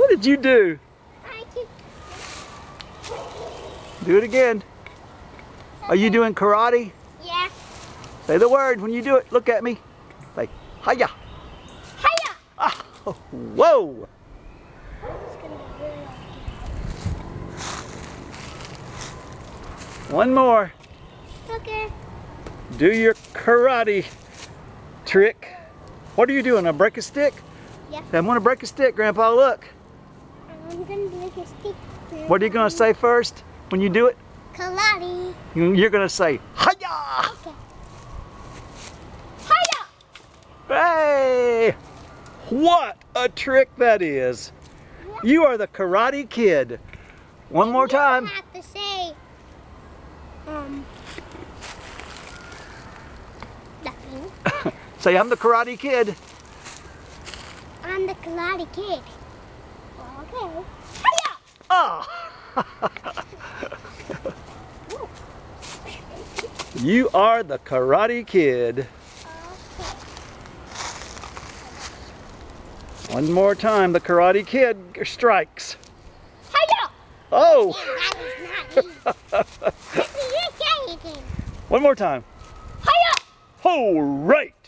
What did you do? Do it again. Are you doing karate? Yeah. Say the word when you do it. Look at me. Say, hiya. Hiya! Oh, whoa. One more. Okay. Do your karate trick. What are you doing? A break a stick? Yeah. I'm gonna break a stick, Grandpa. Look. I'm gonna break a stick. What are you gonna say first when you do it? Karate. You're gonna say hiya. Okay. Hiya! Hey! What a trick that is. You are the Karate Kid. One more time. You have to say, nothing. Say, I'm the Karate Kid. I'm the Karate Kid. Okay. Hiya! Oh! You are the Karate Kid. One more time, the Karate Kid strikes. Hiya! Oh! That is not me. One more time. Hiya! All right.